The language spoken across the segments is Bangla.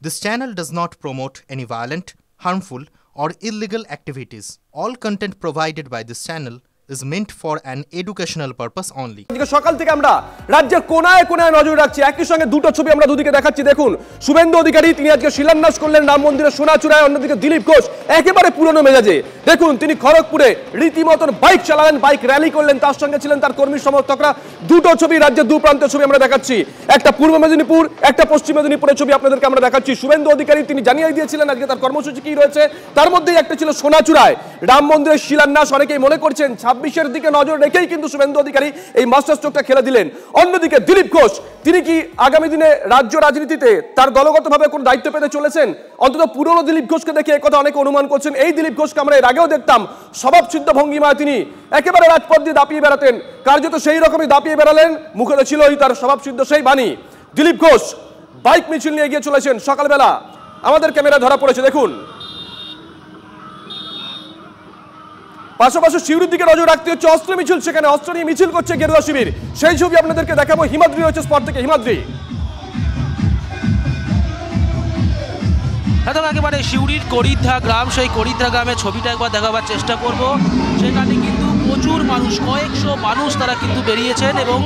This channel does not promote any violent, harmful, or illegal activities. All content provided by this channel is meant for an educational purpose only. সকাল থেকে আমরা রাজ্যের কোনায় কোনায় নজর রাখছি। একই সঙ্গে দুটো ছবি আমরা দুদিকে দেখাচ্ছি। দেখুন, শুভেন্দু অধিকারী তিনি আজকে শিলান্যাস করলেন রাম মন্দিরের সোনাচূড়ায়, অন্যদিকে দিলীপ ঘোষ একেবারে পুরনো মেজাজে। দেখুন, তিনি খড়গপুরে রীতিমতন বাইক চালালেন, বাইক র্যালি করলেন, তার সঙ্গে ছিলেন তার কর্মী সমর্থকরা। দুটো ছবি, রাজ্যের দু প্রান্তের ছবি আমরা দেখাচ্ছি। একটা পূর্ব মেদিনীপুর, একটা পশ্চিম মেদিনীপুরের ছবি আপনাদেরকে আমরা দেখাচ্ছি। শুভেন্দু অধিকারী তিনি জানিয়ে দিয়েছিলেন আজকে তার কর্মসূচি কি রয়েছে, তার মধ্যেই একটা ছিল সোনাচূড়ায় রাম মন্দিরের শিলান্যাস। অনেকেই মনে করছেন 26-এর দিকে নজর রেখেই কিন্তু শুভেন্দু অধিকারী এই মাস্টার স্ট্রোকটা খেলে দিলেন। অন্যদিকে দিলীপ ঘোষ তিনি কি আগামী দিনে রাজ্য রাজনীতিতে তার দলগতভাবে কোন দায়িত্ব পেতে চলেছেন? অন্তত পুরনো দিলীপ ঘোষকে দেখে একথা অনেকে অনুমান করছেন। এই দিলীপ ঘোষকে আমরা এর আগেও দেখতাম স্বভাবসিদ্ধ ভঙ্গিমায় তিনি একেবারে রাজপথ দিয়ে দাপিয়ে বেড়াতেন, কার্যত সেই রকমই দাপিয়ে বেড়ালেন, মুখে ছিলই তার স্বভাবসিদ্ধ সেই বাণী। দিলীপ ঘোষ বাইক মিছিল নিয়ে এগিয়ে চলেছেন সকালবেলা, আমাদের ক্যামেরা ধরা পড়েছে। দেখুন, পাশাপাশি শিউরির দিকে নজর রাখতে হচ্ছে। অস্ত্র মিছিল, সেখানে অস্ত্র নিয়ে মিছিল করছে গেরুয়া শিবির, সেই ছবি আপনাদেরকে দেখাবো। হিমাদ্রি রয়েছে স্পট থেকে। হিমাদ্রি, একেবারে শিউরির করিদ্ধা গ্রাম, সেই করিদ্ধা গ্রামের ছবিটা একবার দেখাবার চেষ্টা করব। সেখানে কিন্তু প্রচুর মানুষ, কয়েকশো মানুষ তারা কিন্তু বেরিয়েছেন এবং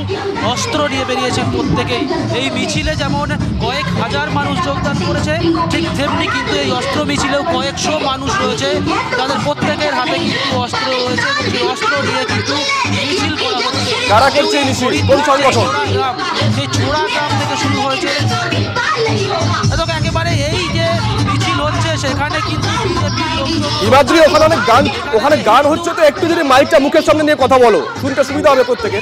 অস্ত্র নিয়ে বেরিয়েছেন প্রত্যেকেই। এই মিছিলে যেমন কয়েক হাজার মানুষ যোগদান করেছে, ঠিক তেমনি কিন্তু এই অস্ত্র মিছিলেও কয়েকশো মানুষ রয়েছে, তাদের প্রত্যেকের হাতে কিন্তু অস্ত্র রয়েছে এবং সেই অস্ত্র নিয়ে কিন্তু মিছিল করা হচ্ছে। কারা করছে এই মিছিল? কোন সংগঠন? সেই ছোড়া গ্রাম থেকে শুরু হয়েছে। একেবারে এই যে মিছিল হচ্ছে সেখানে কিন্তু হিমাদ্রি ওখানে গান হচ্ছে, তো একটু যদি মাইকটা মুখের সামনে নিয়ে কথা বলো, শুনতে সুবিধা হবে প্রত্যেকে।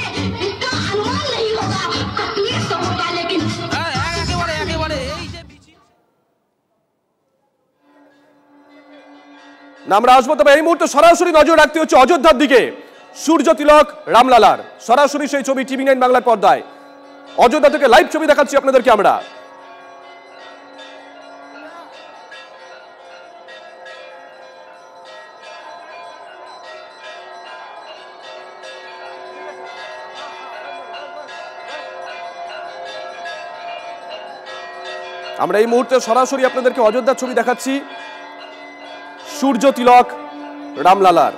আমরা আসবো, তবে এই মুহূর্তে সরাসরি নজর রাখতে হচ্ছে অযোধ্যার দিকে। সূর্য তিলক রামলালার সরাসরি সেই ছবি TV9 বাংলার পর্দায়। অযোধ্যা থেকে লাইভ ছবি দেখাচ্ছি আপনাদেরকে আমরা। আমরা এই মুহূর্তে সরাসরি আপনাদেরকে অযোধ্যার ছবি দেখাচ্ছি, সূর্য তিলক রামলালার।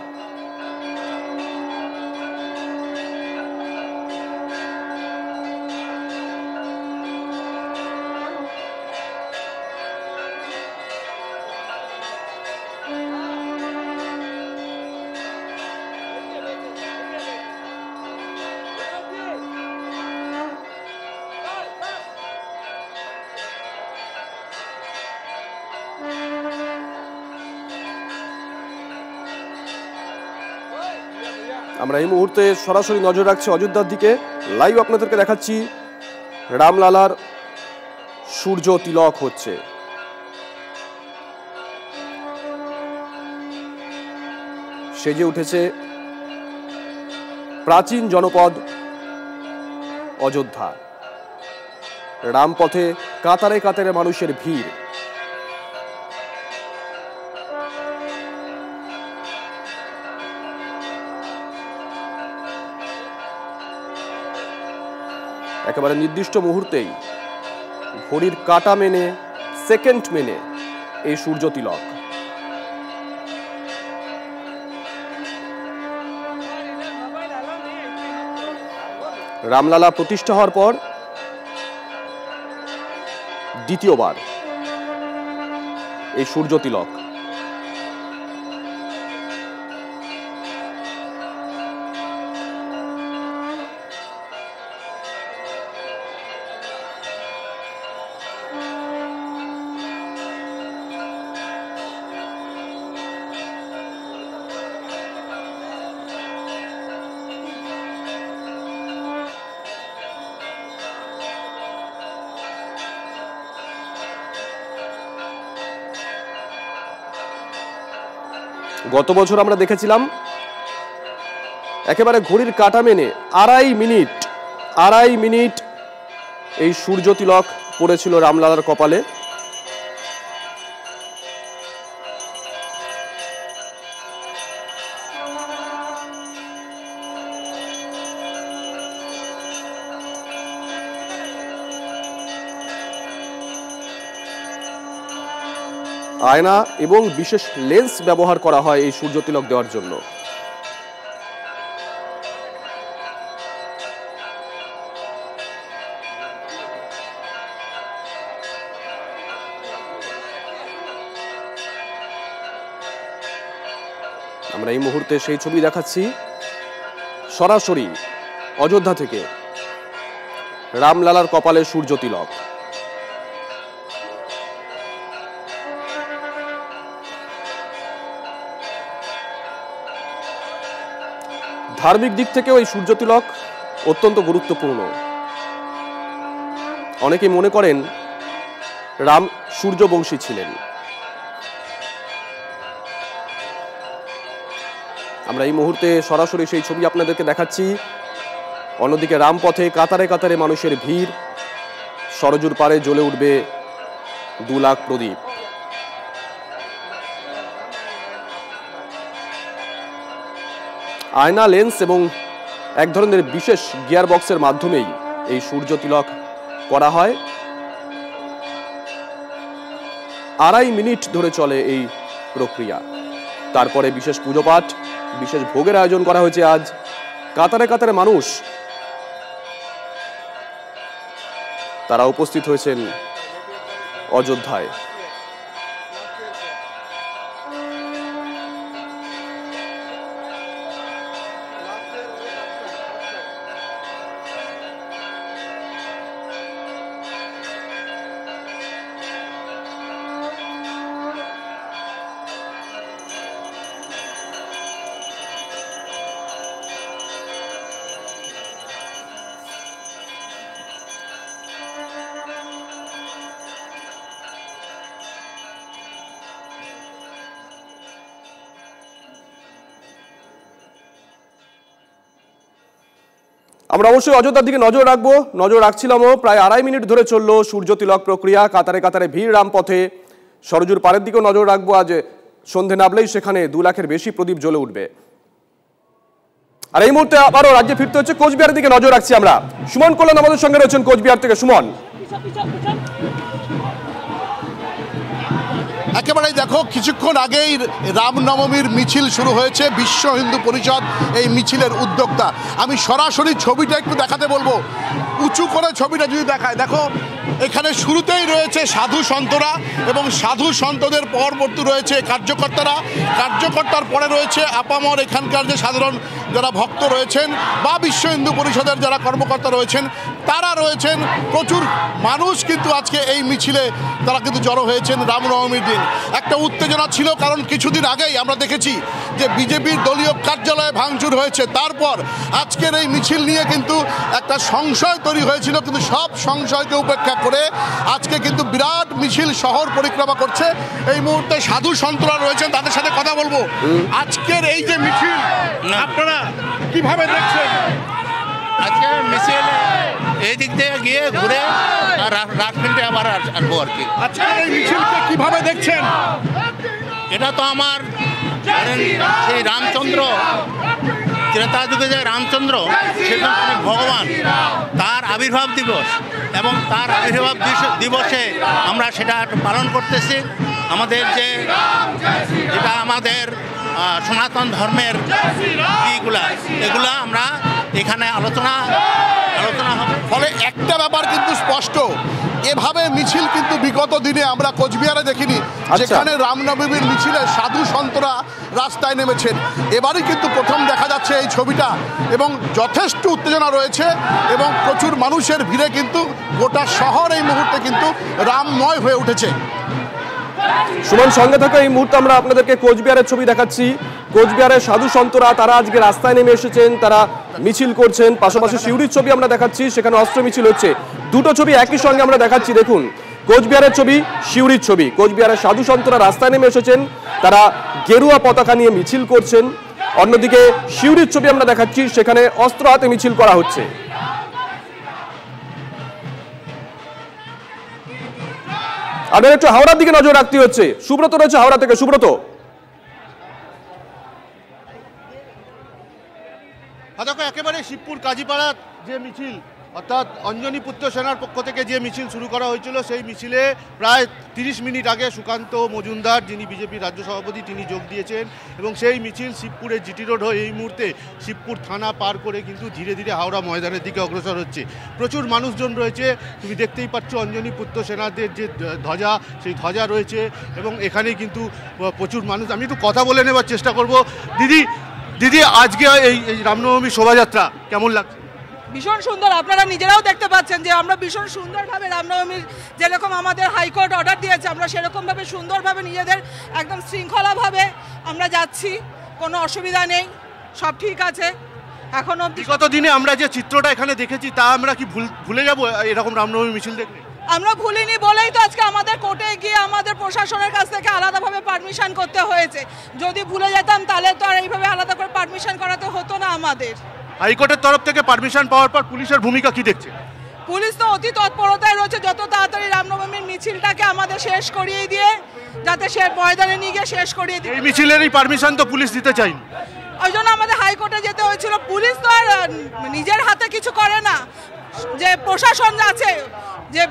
আমরা এই মুহূর্তে সরাসরি নজর রাখছি অযোধ্যার দিকে, লাইভ আপনাদেরকে দেখাচ্ছি। রামলালার সূর্য তিলক হচ্ছে। সেজে উঠেছে প্রাচীন জনপদ অযোধ্যা। রামপথে কাতারে কাতারে মানুষের ভিড়। একেবারে নির্দিষ্ট মুহূর্তেই ঘড়ির কাঁটা মেনে, সেকেন্ড মেনে এই সূর্য তিলক। রামলালা প্রতিষ্ঠা হওয়ার পর দ্বিতীয়বার এই সূর্য তিলক। গত বছর আমরা দেখেছিলাম একেবারে ঘড়ির কাঁটা মেনে আড়াই মিনিট এই সূর্য তিলক পড়েছিল রামলালার কপালে। আয়না এবং বিশেষ লেন্স ব্যবহার করা হয় এই সূর্য তিলক দেওয়ার জন্য। আমরা এই মুহূর্তে সেই ছবি দেখাচ্ছি সরাসরি অযোধ্যা থেকে, রামলালার কপালে সূর্য তিলক। ধার্মিক দিক থেকেও এই সূর্য তিলক অত্যন্ত গুরুত্বপূর্ণ। অনেকে মনে করেন রাম সূর্যবংশী ছিলেন। আমরা এই মুহূর্তে সরাসরি সেই ছবি আপনাদেরকে দেখাচ্ছি। অন্যদিকে রামপথে কাতারে কাতারে মানুষের ভিড়, সরজুর পারে জ্বলে উঠবে 2 লাখ প্রদীপ। আয়না, লেন্স এবং এক ধরনের বিশেষ গিয়ার বক্সের মাধ্যমেই এই সূর্য তিলক করা হয়। 2.5 মিনিট ধরে চলে এই প্রক্রিয়া। তারপরে বিশেষ পুজো পাঠ, বিশেষ ভোগের আয়োজন করা হয়েছে। আজ কাতারে কাতারে মানুষ তারা উপস্থিত হয়েছেন অযোধ্যায়। আমরা অবশ্যই অযোধ্যার দিকে নজর রাখবো, নজর রাখছিলামও। প্রায় 2.5 মিনিট ধরে চলল সূর্য তিলক প্রক্রিয়া। কাতারে কাতারে ভিড় রামপথে, সরজুর পাড়ের দিকেও নজর রাখবো। আজ সন্ধে নামলেই সেখানে 2 লাখের বেশি প্রদীপ জ্বলে উঠবে। আর এই মুহূর্তে আবারও রাজ্যে ফিরতে হচ্ছে, কোচবিহারের দিকে নজর রাখছি আমরা। সুমন কল্যাণ আমাদের সঙ্গে রয়েছেন কোচবিহার থেকে। সুমন, একেবারেই দেখো, কিছুক্ষণ আগেই রামনবমীর মিছিল শুরু হয়েছে। বিশ্ব হিন্দু পরিষদ এই মিছিলের উদ্যোক্তা। আমি সরাসরি ছবিটা একটু দেখাতে বলবো, উঁচু করে ছবিটা যদি দেখায়, দেখো এখানে শুরুতেই রয়েছে সাধু সন্তরা এবং সাধু সন্তদের পরবর্তী রয়েছে কার্যকর্তার পরে রয়েছে আপামর এখানকার যে সাধারণ যারা ভক্ত রয়েছেন বা বিশ্ব হিন্দু পরিষদের যারা কর্মকর্তা রয়েছেন তারা রয়েছেন। প্রচুর মানুষ কিন্তু আজকে এই মিছিলে তারা কিন্তু জড়ো হয়েছেন রামনবমীর দিন। একটা উত্তেজনা ছিল, কারণ কিছুদিন আগেই আমরা দেখেছি যে বিজেপির দলীয় কার্যালয়ে ভাঙচুর হয়েছে। তারপর আজকের এই মিছিল নিয়ে কিন্তু একটা সংশয় তৈরি হয়েছিল, কিন্তু সব সংশয়কে উপেক্ষা করে আজকে কিন্তু বিরাট মিছিল শহর পরিক্রমা করছে। এই মুহূর্তে সাধু সন্তরা রয়েছেন, তাদের সাথে কথা বলবো। আজকের এই যে মিছিল আপনারা কিভাবে দেখছেন? আজকে মিছিল এই দিক থেকে গিয়ে ঘুরে রাত মিনিটে আবার আসবো আর কি। আজকে এই মিছিলকে কিভাবে দেখছেন? এটা তো আমার সেই রামচন্দ্র, ত্রেতা যুগে যে রামচন্দ্র সেটা ভগবান, তার আবির্ভাব দিবস, এবং তার আবির্ভাব দিবসে আমরা সেটা পালন করতেছি। আমাদের যেটা আমাদের সনাতন ধর্মের এগুলা আমরা এখানে আলোচনা হবে। ফলে একটা ব্যাপার কিন্তু স্পষ্ট, এভাবে মিছিল কিন্তু বিগত দিনে আমরা কোচবিহারে দেখিনি, যেখানে রামনবমীর মিছিলে সাধু সন্তরা রাস্তায় নেমেছেন। এবারই কিন্তু প্রথম দেখা যাচ্ছে এই ছবিটা, এবং যথেষ্ট উত্তেজনা রয়েছে এবং প্রচুর মানুষের ভিড়ে কিন্তু গোটা শহর এই মুহূর্তে কিন্তু রামময় হয়ে উঠেছে। সুমন, সঙ্গে থাকা এই মুহূর্তে আমরা আপনাদেরকে কোচবিহারের ছবি দেখাচ্ছি। কোচবিহারের সাধু সন্তরা তারা আজকে রাস্তায় নেমে এসেছেন, তারা মিছিল করছেন। পাশাপাশি সিউড়ির ছবি আমরা দেখাচ্ছি, সেখানে অস্ত্র মিছিল হচ্ছে। দুটো ছবি একই সঙ্গে আমরা দেখাচ্ছি। দেখুন, কোচবিহারের ছবি, সিউড়ির ছবি। কোচবিহারের সাধু সন্তরা রাস্তায় নেমে এসেছেন, তারা গেরুয়া পতাকা নিয়ে মিছিল করছেন। অন্যদিকে সিউড়ির ছবি আমরা দেখাচ্ছি, সেখানে অস্ত্র হাতে মিছিল করা হচ্ছে। আপনার একটু হাওড়ার দিকে নজর রাখতে হচ্ছে। সুব্রত রয়েছে হাওড়া থেকে। সুব্রত, দেখো একেবারে শিবপুর কাজীপাড়ার যে মিছিল, অর্থাৎ অঞ্জনী পুত্র সেনার পক্ষ থেকে যে মিছিল শুরু করা হয়েছিল সেই মিছিলে প্রায় 30 মিনিট আগে সুকান্ত মজুমদার, যিনি বিজেপির রাজ্য সভাপতি, তিনি যোগ দিয়েছেন এবং সেই মিছিল শিবপুরের জিটি রোড হয়ে এই মুহূর্তে শিবপুর থানা পার করে কিন্তু ধীরে ধীরে হাওড়া ময়দানের দিকে অগ্রসর হচ্ছে। প্রচুর মানুষজন রয়েছে, তুমি দেখতেই পাচ্ছ অঞ্জনী পুত্র সেনাদের যে ধ্বজা, সেই ধ্বজা রয়েছে এবং এখানেই কিন্তু প্রচুর মানুষ। আমি একটু কথা বলে নেবার চেষ্টা করব। দিদি আজকে এই রামনবমী শোভাযাত্রা কেমন লাগছে? ভীষণ সুন্দর, আপনারা নিজেরাও দেখতে পাচ্ছেন যে আমরা ভীষণ সুন্দরভাবে রামনবমীর যেরকম আমাদের হাইকোর্ট অর্ডার দিয়েছে আমরা সেরকমভাবে সুন্দরভাবে নিজেদের একদম শৃঙ্খলাভাবে আমরা যাচ্ছি, কোনো অসুবিধা নেই, সব ঠিক আছে। এখন অবধি বিগত দিনে আমরা যে চিত্রটা এখানে দেখেছি তা আমরা কি ভুলে যাব এরকম রামনবমী মিছিল দেখলে? আমরা ভুলিনি বলেই তো আজকে আমাদের কোর্টে গিয়ে আমাদের প্রশাসনের কাছ থেকে আলাদাভাবে পারমিশন করতে হয়েছে। যদি ভুলে যেতাম তাহলে তো আর এইভাবে আলাদা করে পারমিশন করাতে হতো না আমাদের। হাইকোর্টের তরফ থেকে পারমিশন পাওয়ার পর পুলিশের ভূমিকা কি দেখছে? পুলিশ তো অতি তৎপরতায় রয়েছে যত তাড়াতাড়ি রামনবমীর মিছিলটাকে আমাদের শেষ করিয়ে দিয়ে যাতে সে ময়দানে নিয়ে গিয়ে শেষ করিয়ে দিয়ে। এই মিছিলেরই পারমিশন তো পুলিশ দিতে চায়নি, ওই জন্য আমাদের হাইকোর্টে যেতে হয়েছিল। পুলিশ তো আর নিজের হাতে কিছু করে না, যে প্রশাসন আছে, যে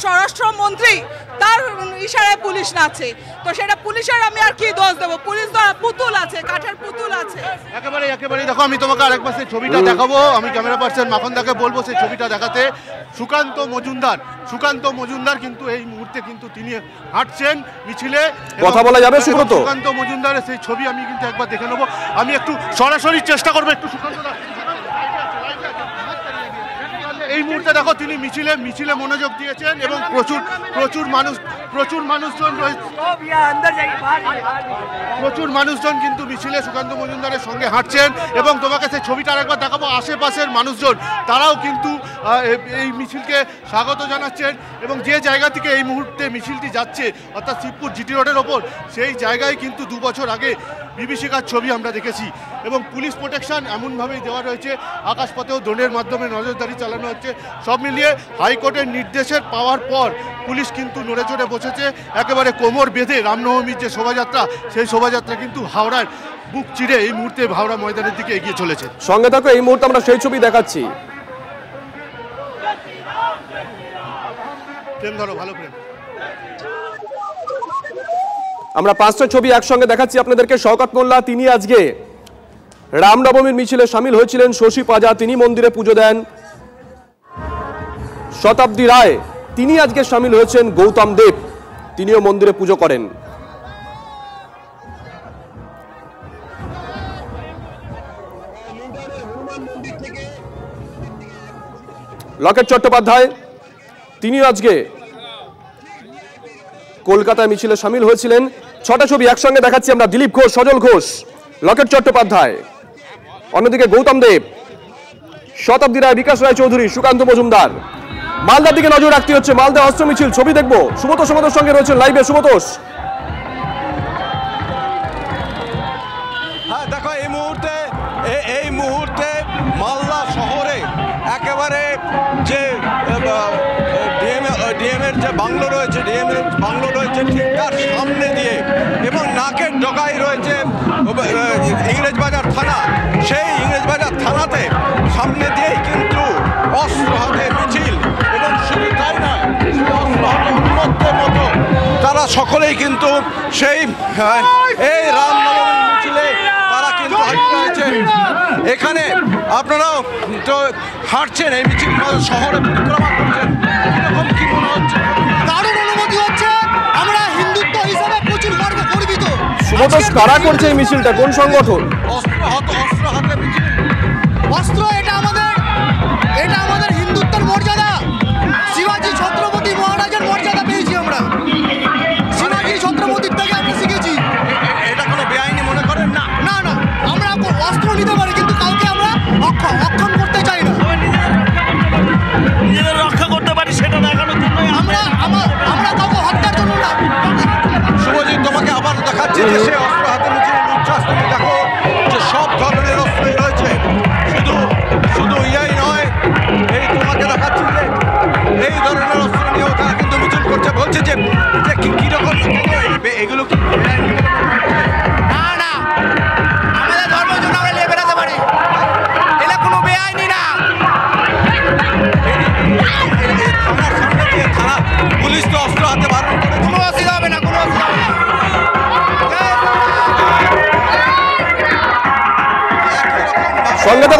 স্বরাষ্ট্রমন্ত্রী তার ইশারায় পুলিশ নাচে, তো সেটা পুলিশের আমি আর কি দোষ দেবো? পুলিশ তো পুতুল আছে, কাঠের পুতুল আছে। একেবারে দেখো, আমি তোমাকে আরেকবার সেই ছবিটা দেখাবো। আমি ক্যামেরা পার্সন মাখনদাকে বলবো সেই ছবিটা দেখাতে। সুকান্ত মজুমদার কিন্তু এই মুহূর্তে কিন্তু তিনি হাঁটছেন মিছিলে। কথা বলা যাবে সুব্রত? সুকান্ত মজুমদারের সেই ছবি আমি কিন্তু একবার দেখে নেবো। আমি একটু সরাসরি চেষ্টা করবো একটু সুকান্ত এই মুহূর্তে দেখো তিনি মিছিলে মনোযোগ দিয়েছেন এবং প্রচুর মানুষজন কিন্তু মিছিলে সুকান্ত মজুমদারের সঙ্গে হাঁটছেন এবং তোমাকে সেই ছবিটা আরেকবার দেখাবো। আশেপাশের মানুষজন তারাও কিন্তু এই মিছিলকে স্বাগত জানাচ্ছেন এবং যে জায়গা থেকে এই মুহূর্তে মিছিলটি যাচ্ছে অর্থাৎ শিবপুর জিটি রোডের ওপর, সেই জায়গায় কিন্তু 2 বছর আগে বিভীষিকার ছবি আমরা দেখেছি এবং পুলিশ প্রোটেকশন এমনভাবেই দেওয়া রয়েছে, আকাশপথেও ড্রোনের মাধ্যমে নজরদারি চালানো হচ্ছে। সব মিলিয়ে হাইকোর্টের নির্দেশের পাওয়ার পর পুলিশ কিন্তু নড়ে চড়ে বসেছে, একেবারে কোমর বেঁধে রামনবমীর যে শোভাযাত্রা, সেই শোভাযাত্রা কিন্তু হাওড়ার বুক চিরে এই মুহূর্তে হাওড়া ময়দানের দিকে এগিয়ে চলেছে। সঙ্গে থাকো, এই মুহূর্তে আমরা সেই ছবি দেখাচ্ছি। প্রেম ধরো, ভালো প্রেম। আমরা 5টা ছবি একসঙ্গে দেখাচ্ছি আপনাদেরকে। শওকত মোল্লা তিনি আজকে রামনবমীর মিছিলে সামিল হয়েছিলেন। শশী পাজা তিনি মন্দিরে পুজো দেন। শতাব্দী রায় তিনি আজকে সামিল হয়েছেন। গৌতম দেব তিনিও মন্দিরে পুজো করেন। লকেট চট্টোপাধ্যায় তিনিও আজকে কলকাতায় মিছিলে সামিল হয়েছিলেন। 6টা ছবি একসঙ্গে দেখাচ্ছি আমরা। দিলীপ ঘোষ, সজল ঘোষ, লকেট চট্টোপাধ্যায়, অন্যদিকে গৌতম দেব, শতাব্দী রায়, বিকাশ রায় চৌধুরী, সুকান্ত মজুমদার। মালদার দিকে নজর রাখতে হচ্ছে। মালদা অস্ত্র মিছিল ছবি দেখবো। সুমতোষ সঙ্গে রয়েছেন লাইভে। সুমতোষ, হ্যাঁ দেখো, এই মুহূর্তে মালদা শহরে একেবারে যে ডিএমের যে বাংলো রয়েছে, ঠিক তার সামনে দিয়ে এবং নাকের ডগায় রয়েছে ইংরেজবাজার থানা। সেই ইংরেজবাজার থানাতে সামনে দিয়েই কিন্তু অস্ত্র হাতে মিছিল এবং শুধু তাই নয়, অস্ত্র হাতে উন্মত্তের মতো তারা সকলেই কিন্তু এই রামনবমী মিছিলে তারা কিন্তু হাজির হয়েছে। এখানে আপনারাও তো হাঁটছেন, এই মিছিল শহরে পরিক্রমা করছেন, এরকম কি মনে হচ্ছে? দারুণ অনুমতি হচ্ছে, আমরা হিন্দুত্ব হিসাবে প্রচুর গর্বিত। সুমতোষ, কারা করছে এই মিছিলটা, কোন সংগঠন? অস্ত্র হাতে মিছিল। অস্ত্র এটা আমাদের হিন্দুত্বের মর্যাদা। শিবাজি ছত্রপতি মহারাজের মর্যাদা পেয়েছি আমরা, শিবাজি ছত্রপতির থেকে আমরা শিখেছি। এটা কোনো বেআইনি মনে করেন না? না, আমরা অস্ত্র নিতে পারি কিন্তু কাউকে আমরা অক্ষম করতে চাই না। নিজেদের রক্ষা করতে পারি সেটা দেখানোর জন্য আমরা কাউকে হত্যার জন্য না। শুভজিৎ, তোমাকে আবার দেখাচ্ছি যে সে অস্ত্র হাতে মিছিলের উচ্ছ্বাস। তুমি দেখো যে সব ধরনের অস্ত্রই রয়েছে, শুধু ইয়াই নয়, এই তোমাকে দেখাচ্ছি যে এই ধরনের অস্ত্র নিয়েও তারা কিন্তু মিছিল করছে। বলছে যে কিরকম এগুলো কি না, আমাদের ধর্মের জন্য আমরা নিয়ে বেরোতে পারি, এটা কোনো বেআইনি না।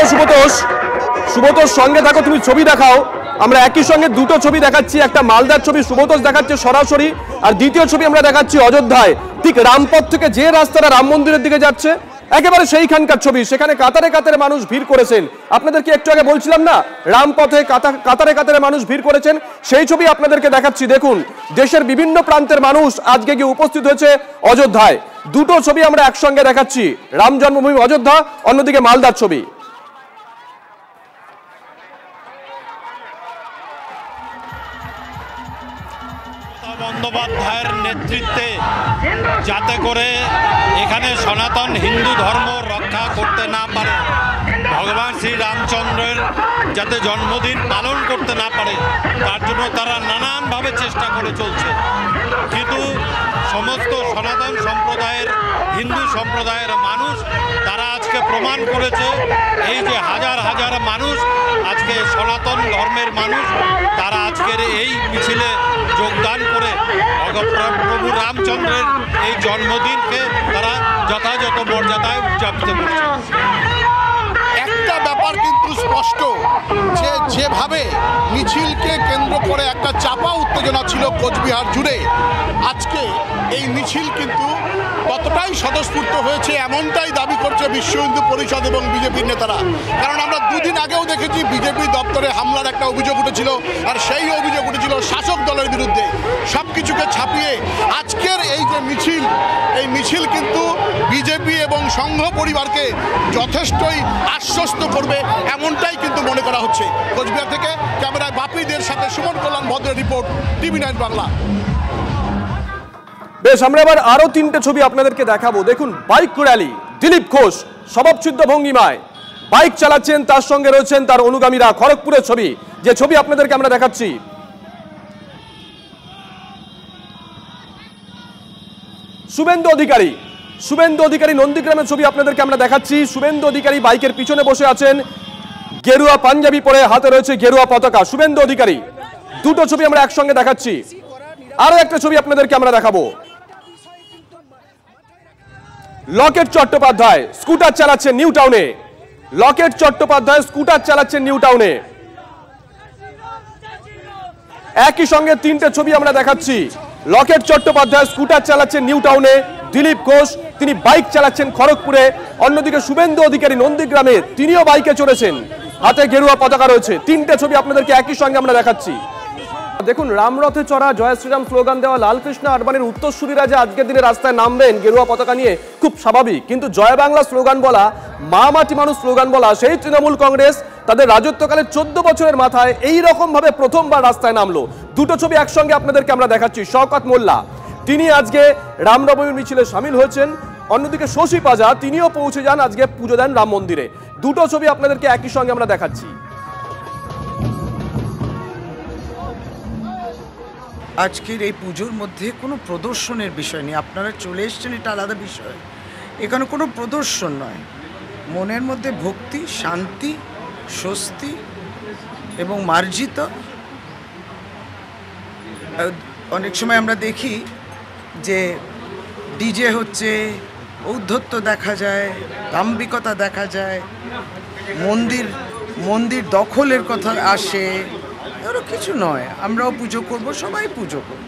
থাকো সুব্রতোষ, সুব্রতোষ সঙ্গে থাকো, তুমি ছবি দেখাও। আমরা একই সঙ্গে দুটো ছবি দেখাচ্ছি, একটা মালদার ছবি সুব্রতোষ দেখাচ্ছে সরাসরি, আর দ্বিতীয় ছবি আমরা দেখাচ্ছি অযোধ্যায়, ঠিক রামপথ থেকে যে রাস্তাটা রাম মন্দিরের দিকে যাচ্ছে একেবারে সেইখানকার ছবি। সেখানে কাতারে কাতারে মানুষ ভিড় করেছেন, আপনাদেরকে একটু আগে বলছিলাম না রামপথে কাতারে কাতারে মানুষ ভিড় করেছেন, সেই ছবি আপনাদেরকে দেখাচ্ছি। দেখুন দেশের বিভিন্ন প্রান্তের মানুষ আজকে গিয়ে উপস্থিত হয়েছে অযোধ্যায়। দুটো ছবি আমরা একসঙ্গে দেখাচ্ছি, রাম জন্মভূমি অযোধ্যা, অন্যদিকে মালদার ছবি। বন্দ্যোপাধ্যায়ের নেতৃত্বে যাতে করে এখানে সনাতন হিন্দু ধর্ম রক্ষা করতে না পারে, ভগবান শ্রী রামচন্দ্রের যাতে জন্মদিন পালন করতে না পারে, তার জন্য তারা নানানভাবে চেষ্টা করে চলছে। কিন্তু সমস্ত সনাতন সম্প্রদায়ের, হিন্দু সম্প্রদায়ের মানুষ তারা আজকে প্রমাণ করেছে, এই যে হাজার হাজার মানুষ আজকে সনাতন ধর্মের মানুষ, তারা আজকের এই মিছিলে যোগদান করে প্রভু রামচন্দ্রের এই জন্মদিনকে তারা যথাযথ মর্যাদায় উদযাপিত করছে। একটা ব্যাপার কিন্তু স্পষ্ট, যে যেভাবে মিছিলকে কেন্দ্র করে একটা চাপা উত্তেজনা ছিল কোচবিহার জুড়ে, আজকে এই মিছিল কিন্তু ততটাই স্বতঃস্ফূর্ত হয়েছে এমনটাই দাবি করছে বিশ্ব হিন্দু পরিষদ এবং বিজেপির নেতারা। কারণ আমরা দুদিন আগেও দেখেছি বিজেপি দপ্তরে হামলার একটা অভিযোগ উঠেছিল, আর সেই অভিযোগ উঠেছিল শাসক দলের বিরুদ্ধে। সব কিছুকে ছাপিয়ে আজকের এই যে মিছিল, এই মিছিল কিন্তু বিজেপি এবং সংঘ পরিবারকে যথেষ্টই আশ্বস্ত করবে এমনটাই কিন্তু মনে করা হচ্ছে। কোচবিহার থেকে ক্যামেরায় বাপিদের সাথে সুমন কল্যাণ ভদ্রের রিপোর্ট, TV9 বাংলা। বেশ, আমরা এবার আরো তিনটে ছবি আপনাদেরকে দেখাবো। দেখুন বাইক র্যালি, দিলীপ ঘোষ স্বভাবসিদ্ধ ভঙ্গিমায় বাইক চালাচ্ছেন, তার সঙ্গে রয়েছেন তার অনুগামীরা। খড়গপুরের ছবি, যে ছবি আপনাদেরকে আমরা দেখাচ্ছি। শুভেন্দু অধিকারী নন্দীগ্রামের ছবি আপনাদেরকে আমরা দেখাচ্ছি। শুভেন্দু অধিকারী বাইকের পিছনে বসে আছেন, গেরুয়া পাঞ্জাবি পরে, হাতে রয়েছে গেরুয়া পতাকা। শুভেন্দু অধিকারী, দুটো ছবি আমরা একসঙ্গে দেখাচ্ছি। আরো একটা ছবি আপনাদেরকে আমরা দেখাবো। লকেট চট্টোপাধ্যায় স্কুটার চালাচ্ছেন নিউ টাউনে। লকেট চট্টোপাধ্যায় স্কুটার চালাচ্ছেন নিউ টাউনে। একই সঙ্গে তিনটে ছবি আমরা দেখাচ্ছি। লকেট চট্টোপাধ্যায় স্কুটার চালাচ্ছেন নিউ টাউনে, দিলীপ ঘোষ তিনি বাইক চালাচ্ছেন খড়গপুরে, অন্যদিকে শুভেন্দু অধিকারী নন্দীগ্রামে তিনিও বাইকে চড়েছেন, হাতে গেরুয়া পতাকা রয়েছে। তিনটে ছবি আপনাদেরকে একই সঙ্গে আমরা দেখাচ্ছি। দেখুন রামরথে চড়া, জয় শ্রীরাম স্লোগান দেওয়া লালকৃষ্ণ আডবাণীর উত্তরসূরিরা যে আজকের দিনে রাস্তায় নামবেন গেরুয়া পতাকা নিয়ে, খুব স্বাভাবিক। কিন্তু জয় বাংলা স্লোগান বলা, মা মাটি মানুষ স্লোগান বলা, সেই তৃণমূল কংগ্রেস তাদের রাজত্বকালে 14 বছরের মাথায় এই রকম ভাবে প্রথমবার রাস্তায় নামলো। দুটো ছবি একসঙ্গে আপনাদেরকে আমরা দেখাচ্ছি। শওকত মোল্লা তিনি আজকে রামনবমীর মিছিলে সামিল হয়েছেন, অন্যদিকে শশী পাজা তিনিও পৌঁছে যান, আজকে পুজো দেন রাম মন্দিরে। দুটো ছবি আপনাদেরকে একই সঙ্গে আমরা দেখাচ্ছি। আজকের এই পুজোর মধ্যে কোনো প্রদর্শনের বিষয় নেই, আপনারা চলে এসছেন এটা আলাদা বিষয়, এখানে কোনো প্রদর্শন নয়। মনের মধ্যে ভক্তি, শান্তি, স্বস্তি এবং মার্জিত। অনেক সময় আমরা দেখি যে ডিজে হচ্ছে, ঔদ্ধত্য দেখা যায়, দাম্ভিকতা দেখা যায়, মন্দির দখলের কথা আসে, এরও কিছু নয়। আমরাও পুজো করব, সবাই পুজো করব।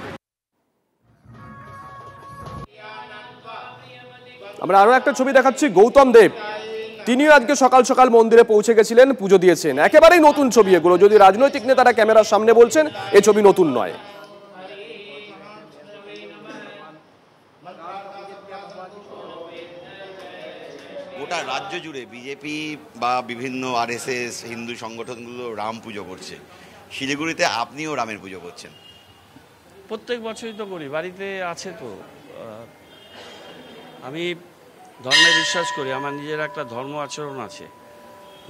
আমরা আরো একটা ছবি দেখাচ্ছি। গৌতম দেব তিনিও আজকে সকাল সকাল মন্দিরে পৌঁছে গেছিলেন, পুজো দিয়েছেন। একেবারেই নতুন ছবি এগুলো, যদি রাজনৈতিক নেতারা ক্যামেরার সামনে বলছেন এই ছবি নতুন নয়। গোটা রাজ্য জুড়ে বিজেপি বা বিভিন্ন RSS হিন্দু সংগঠনগুলো রাম পুজো করছে, শিলিগুড়িতে আপনিও রামের পুজো করছেন। প্রত্যেক বছরই তো করি, বাড়িতে আছে তো। আমি ধর্মে বিশ্বাস করি, আমার নিজের একটা ধর্ম আচরণ আছে।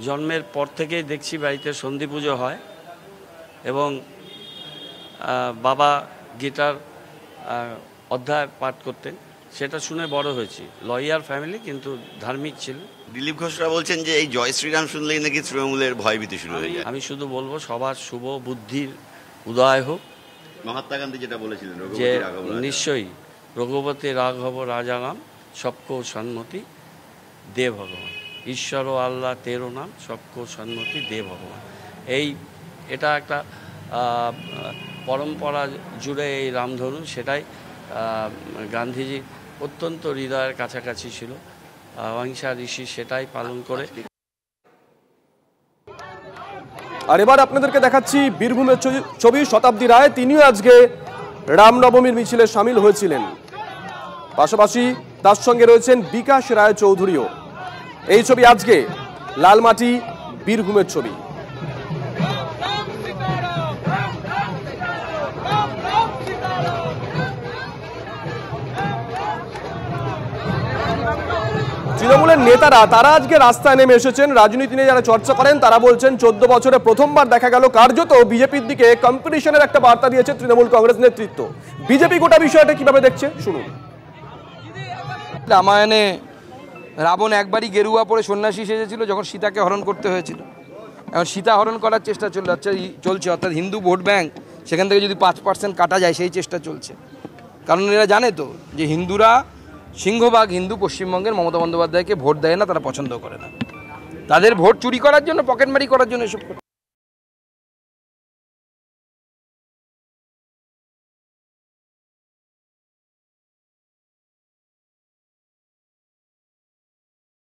জন্মের পর থেকেই দেখছি বাড়িতে সন্ধি পুজো হয়, এবং বাবা গীতার অধ্যায় পাঠ করতেন, সেটা শুনে বড় হয়েছি। লয়ার ফ্যামিলি, কিন্তু ধার্মিক ছিল। দিলীপ ঘোষরা বলছেন যে এই জয় শ্রীরাম শুনলেই নাকি তৃণমূলের ভয়ভীতি শুরু হয়ে যায়। আমি শুধু বলবো সবার শুভ বুদ্ধির উদয় হোক। মহাত্মা গান্ধী যেটা বলেছিলেন যে নিশ্চয়ই রঘুপতি রাঘব রাজারাম সবকো সন্মতি দে ভগবান। ঈশ্বর ও আল্লাহ তেরো নাম সবকো সন্মতি দে ভগবান। এটা একটা পরম্পরা জুড়ে এই রামধনু, সেটাই গান্ধীজির অত্যন্ত হৃদয়ের কাছাকাছি ছিল। অহিংসা ঋষি সেটাই পালন করে। আর এবার আপনাদেরকে দেখাচ্ছি বীরভূমের ছবি। শতাব্দী রায় তিনিও আজকে রামনবমীর মিছিলে সামিল হয়েছিলেন, পাশাপাশি তার সঙ্গে রয়েছেন বিকাশ রায় চৌধুরীও। এই ছবি আজকে লালমাটি বীরভূমের ছবি। তৃণমূলের নেতারা তারা আজকে রাস্তায় নেমে এসেছেন। রাজনীতি নিয়ে যারা চর্চা করেন তারা বলছেন 14 বছরে প্রথমবার দেখা গেল কার্যত বিজেপির দিকে কম্পিটিশনের একটা বার্তা দিয়েছে তৃণমূল কংগ্রেস নেতৃত্ব। বিজেপি গোটা বিষয়টা কিভাবে দেখছে শুনুন। রামায়ণে রাবণ একবারই গেরুয়া পরে সন্ন্যাসী সেজেছিল যখন সীতাকে হরণ করতে হয়েছিল। এখন সীতা হরণ করার চেষ্টা চলছে, অর্থাৎ হিন্দু ভোট ব্যাংক সেখান থেকে যদি 5% কাটা যায় সেই চেষ্টা চলছে। কারণ এরা জানে তো যে হিন্দুরা, সিংহভাগ হিন্দু পশ্চিমবঙ্গের মমতা বন্দ্যোপাধ্যায়কে ভোট দেয় না, তারা পছন্দ করে না। তাদের ভোট চুরি করার জন্য, পকেটমারি করার জন্য এসব